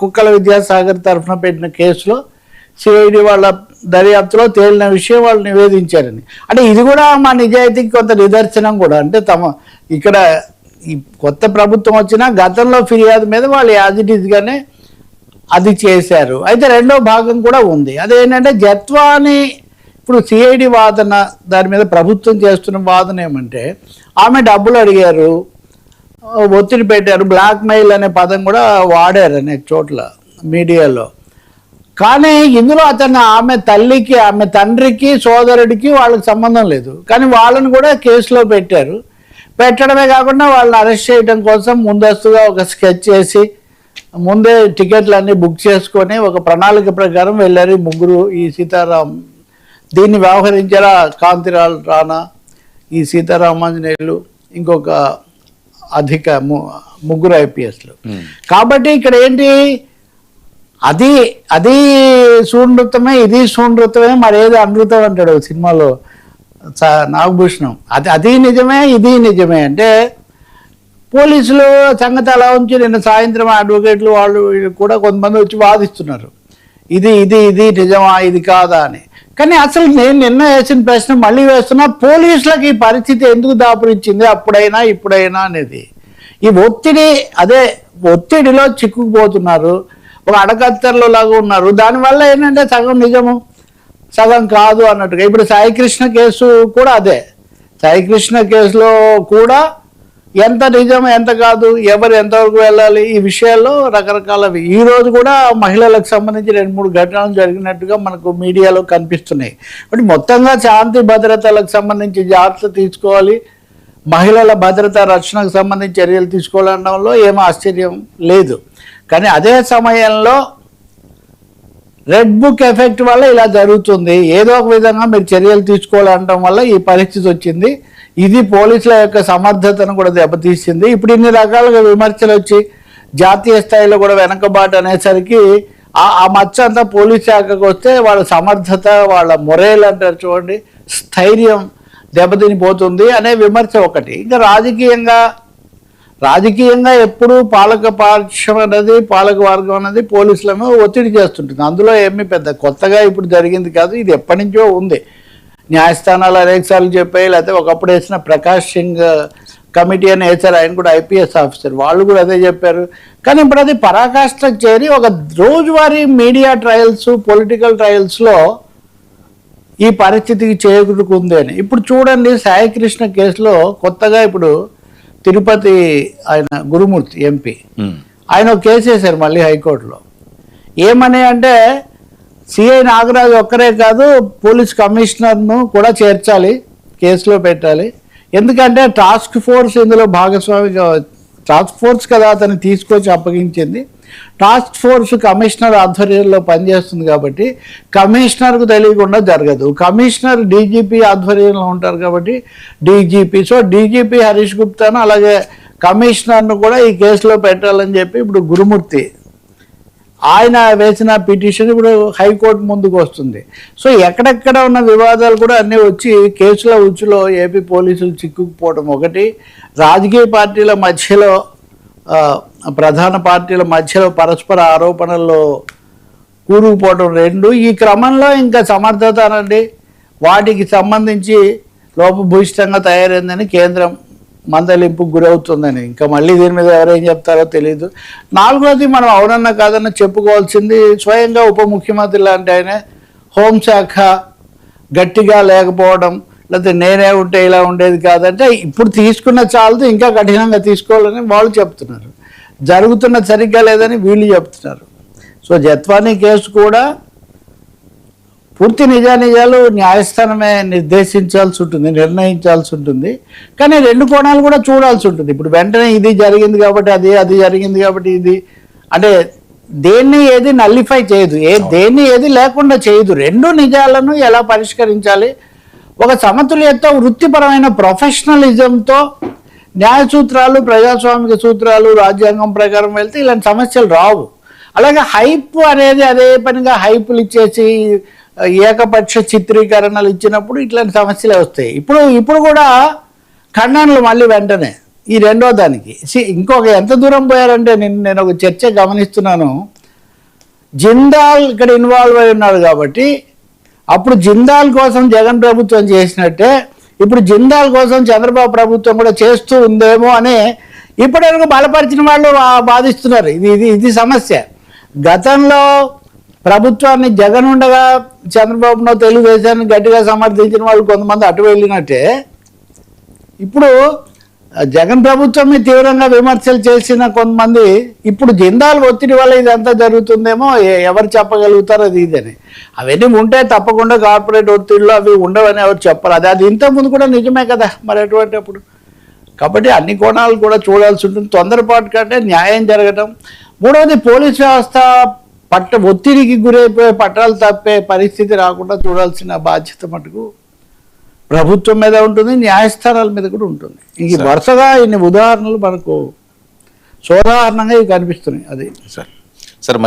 కుక్కల విద్యాసాగర్ తరఫున పెట్టిన కేసులో సిఐడి వాళ్ళ దర్యాప్తులో తేలిన విషయం వాళ్ళు నివేదించారని. అంటే ఇది కూడా మా నిజాయితీకి కొంత నిదర్శనం కూడా. అంటే ఇక్కడ ఈ కొత్త ప్రభుత్వం వచ్చినా గతంలో ఫిర్యాదు మీద వాళ్ళు యాజ్ ఇట్ ఈస్గానే అది చేశారు. అయితే రెండో భాగం కూడా ఉంది. అదేంటంటే జత్వాని ఇప్పుడు సిఐడి వాదన, దాని మీద ప్రభుత్వం చేస్తున్న వాదన ఏమంటే ఆమె డబ్బులు అడిగారు, ఒత్తిడి పెట్టారు, బ్లాక్ మెయిల్ అనే పదం కూడా వాడారు అనేక చోట్ల మీడియాలో. కానీ ఇందులో ఆమె తల్లికి, ఆమె తండ్రికి, సోదరుడికి వాళ్ళకి సంబంధం లేదు. కానీ వాళ్ళని కూడా కేసులో పెట్టారు. పెట్టడమే కాకుండా వాళ్ళని అరెస్ట్ చేయడం కోసం ముందస్తుగా ఒక స్కెచ్ చేసి ముందే టికెట్లు అన్నీ బుక్ చేసుకొని ఒక ప్రణాళిక ప్రకారం వెళ్ళారు ముగ్గురు. ఈ సీతారాం దీన్ని వ్యవహరించారా కాంతిలాల్ రాణా, ఈ సీతారామాంజనేయులు, ఇంకొక ముగ్గురు ఐపీఎస్లు. కాబట్టి ఇక్కడ ఏంటి, అది శూన్యతమే, ఇది శూన్యతమే, మరేది అనృతం అంటాడు సినిమాలో నాగభూషణం. అది నిజమే, ఇది నిజమే. అంటే పోలీసులు సంగతి అలా ఉంచి నిన్న సాయంత్రం అడ్వకేట్లు వాళ్ళు కూడా కొంతమంది వచ్చి వాదిస్తున్నారు, ఇది నిజమా, ఇది కాదా అని. కానీ అసలు నేను నిన్న వేసిన ప్రశ్న మళ్ళీ వేస్తున్నా, పోలీసులకు ఈ పరిస్థితి ఎందుకు దాపురించింది అప్పుడైనా ఇప్పుడైనా అనేది. ఈ ఒత్తిడిలో చిక్కుకుపోతున్నారు, ఒక అడకత్తెరలో లాగా ఉన్నారు. దానివల్ల ఏంటంటే సగం నిజము సగం కాదు అన్నట్టుగా. ఇప్పుడు సాయికృష్ణ కేసు కూడా అదే. సాయికృష్ణ కేసులో కూడా ఎంత నిజం ఎంత కాదు, ఎవరు ఎంతవరకు వెళ్ళాలి, ఈ విషయాల్లో రకరకాలవి. ఈ రోజు కూడా మహిళలకు సంబంధించి 2-3 ఘటనలు జరిగినట్టుగా మనకు మీడియాలో కనిపిస్తున్నాయి. కాబట్టి మొత్తంగా శాంతి భద్రతలకు సంబంధించి జాగ్రత్త తీసుకోవాలి, మహిళల భద్రత రక్షణకు సంబంధించి చర్యలు తీసుకోవాలనడంలో ఏమీ ఆశ్చర్యం లేదు. కానీ అదే సమయంలో రెడ్ బుక్ ఎఫెక్ట్ వల్ల ఇలా జరుగుతుంది, ఏదో ఒక విధంగా మీరు చర్యలు తీసుకోవాలనడం వల్ల ఈ పరిస్థితి వచ్చింది. ఇది పోలీసుల యొక్క సమర్థతను కూడా దెబ్బతీసింది. ఇప్పుడు ఇన్ని రకాలుగా విమర్శలు వచ్చి జాతీయ స్థాయిలో కూడా వెనకబాటు అనేసరికి ఆ మచ్చ అంతా పోలీస్ శాఖకు వస్తే వాళ్ళ సమర్థత, వాళ్ళ మొరేల్ అంటారు చూడండి, స్థైర్యం దెబ్బతినిపోతుంది అనే విమర్శ ఒకటి. ఇంకా రాజకీయంగా ఎప్పుడు పాలకపక్షం అనేది, పాలక వర్గం అనేది పోలీసులను ఒత్తిడి చేస్తుంటుంది. అందులో ఏమీ పెద్ద కొత్తగా ఇప్పుడు జరిగింది కాదు, ఇది ఎప్పటి నుంచో ఉంది. న్యాయస్థానాలు అనేకసార్లు చెప్పాయి, లేకపోతే ఒకప్పుడు వేసిన ప్రకాష్ సింగ్ కమిటీ అని వేశారు, ఆయన కూడా ఐపీఎస్ ఆఫీసర్, వాళ్ళు కూడా అదే చెప్పారు. కానీ ఇప్పుడు అది పరాకాష్ఠకు చేరి ఒక రోజువారీ మీడియా ట్రయల్స్, పొలిటికల్ ట్రయల్స్లో ఈ పరిస్థితికి చేకూరుకుంది అని. ఇప్పుడు చూడండి, సాయికృష్ణ కేసులో కొత్తగా ఇప్పుడు తిరుపతి ఆయన గురుమూర్తి ఎంపీ ఆయన ఒక కేసు వేశారు మళ్ళీ హైకోర్టులో. ఏమని అంటే సిఐ నాగరాజు ఒక్కరే కాదు, పోలీస్ కమిషనర్ను కూడా చేర్చాలి, కేసులో పెట్టాలి. ఎందుకంటే టాస్క్ ఫోర్స్ ఇందులో భాగస్వామిగా, టాస్క్ ఫోర్స్ కదా అతన్ని తీసుకొచ్చి అప్పగించింది, టాస్క్ ఫోర్స్ కమిషనర్ ఆధ్వర్యంలో పనిచేస్తుంది కాబట్టి కమిషనర్కు తెలియకుండా జరగదు. కమిషనర్ డీజీపీ ఆధ్వర్యంలో ఉంటారు కాబట్టి డీజీపీ, సో డీజీపీ హరీష్ గుప్తాను అలాగే కమిషనర్ను కూడా ఈ కేసులో పెట్టాలని చెప్పి ఇప్పుడు గురుమూర్తి ఆయన వేసిన పిటిషన్ ఇప్పుడు హైకోర్టు ముందుకు వస్తుంది. సో ఎక్కడెక్కడ ఉన్న వివాదాలు కూడా అన్నీ వచ్చి కేసుల ఉచ్చులో ఏపీ పోలీసులు చిక్కుకుపోవడం ఒకటి, రాజకీయ పార్టీల మధ్యలో, ప్రధాన పార్టీల మధ్యలో పరస్పర ఆరోపణల్లో కూరుకుపోవడం రెండు. ఈ క్రమంలో ఇంకా సమర్థత అనండి వాటికి సంబంధించి లోపభూయిష్టంగా తయారైందని కేంద్రం మందలింపుకు గురవుతుందని. ఇంకా మళ్ళీ దీని మీద ఎవరేం చెప్తారో తెలియదు. నాలుగోది, మనం అవునన్నా కాదన్నా చెప్పుకోవాల్సింది, స్వయంగా ఉప ముఖ్యమంత్రి లాంటి ఆయన హోంశాఖ గట్టిగా లేకపోవడం, లేకపోతే నేనే ఉంటే ఇలా ఉండేది కాదంటే ఇప్పుడు తీసుకున్న చాలదు, ఇంకా కఠినంగా తీసుకోవాలని వాళ్ళు చెప్తున్నారు. జరుగుతున్నది సరిగ్గా లేదని వీళ్ళు చెప్తున్నారు. సో జత్వానీ కేసు కూడా పూర్తి నిజానిజాలు న్యాయస్థానమే నిర్దేశించాల్సి ఉంటుంది, నిర్ణయించాల్సి ఉంటుంది. కానీ రెండు కోణాలు కూడా చూడాల్సి ఉంటుంది. ఇప్పుడు వెంటనే ఇది జరిగింది కాబట్టి అది జరిగింది కాబట్టి ఇది అంటే దేన్ని ఏది నల్లిఫై చేయదు, దేన్ని ఏది లేకుండా చేయదు. రెండు నిజాలను ఎలా పరిష్కరించాలి, ఒక సమతుల్యత, వృత్తిపరమైన ప్రొఫెషనలిజంతో న్యాయ సూత్రాలు, ప్రజాస్వామిక సూత్రాలు, రాజ్యాంగం ప్రకారం వెళ్తే ఇలాంటి సమస్యలు రావు. అలాగే హైప్ అనేది అదే పనిగా హైపులు ఇచ్చేసి ఏకపక్ష చిత్రీకరణలు ఇచ్చినప్పుడు ఇట్లాంటి సమస్యలే వస్తాయి. ఇప్పుడు కూడా ఖండనలు మళ్ళీ వెంటనే ఈ రెండో దానికి ఇంకొక ఎంత దూరం పోయారంటే నేను ఒక చర్చ గమనిస్తున్నాను. జిందాల్ ఇక్కడ ఇన్వాల్వ్ అయి ఉన్నాడు కాబట్టి అప్పుడు జిందాల్ కోసం జగన్ ప్రభుత్వం చేసినట్టే ఇప్పుడు జిందాల్ కోసం చంద్రబాబు ప్రభుత్వం కూడా చేస్తూ ఉందేమో అని ఇప్పటివరకు బలపరిచిన వాళ్ళు బాధిస్తున్నారు. ఇది సమస్య. గతంలో ప్రభుత్వాన్ని జగన్ ఉండగా చంద్రబాబును తెలుగుదేశాన్ని గట్టిగా సమర్థించిన వాళ్ళు కొంతమంది అటు వెళ్ళినట్టే ఇప్పుడు జగన్ ప్రభుత్వం తీవ్రంగా విమర్శలు చేసిన కొంతమంది ఇప్పుడు జిందాల్ ఒత్తిడి వల్ల ఇదంతా జరుగుతుందేమో ఎవరు చెప్పగలుగుతారు అది ఇదని. అవన్నీ ఉంటే తప్పకుండా కార్పొరేట్ ఒత్తిడిలో అవి ఉండవని ఎవరు చెప్పాలి. అది ఇంతకుముందు కూడా నిజమే కదా మరి అటువంటి అప్పుడు. కాబట్టి అన్ని కోణాలు కూడా చూడాల్సి ఉంటుంది. తొందరపాటు కంటే న్యాయం జరగటం. మూడవది పోలీస్ వ్యవస్థ ఒత్తిడికి గురైపోయే పట్టాలు తప్పే పరిస్థితి రాకుండా చూడాల్సిన బాధ్యత మటుకు ప్రభుత్వం మీద ఉంటుంది, న్యాయస్థానాల మీద కూడా ఉంటుంది. ఈ వరుసగా ఇన్ని ఉదాహరణలు మనకు సోదాహరణంగా కనిపిస్తున్నాయి. అది సార్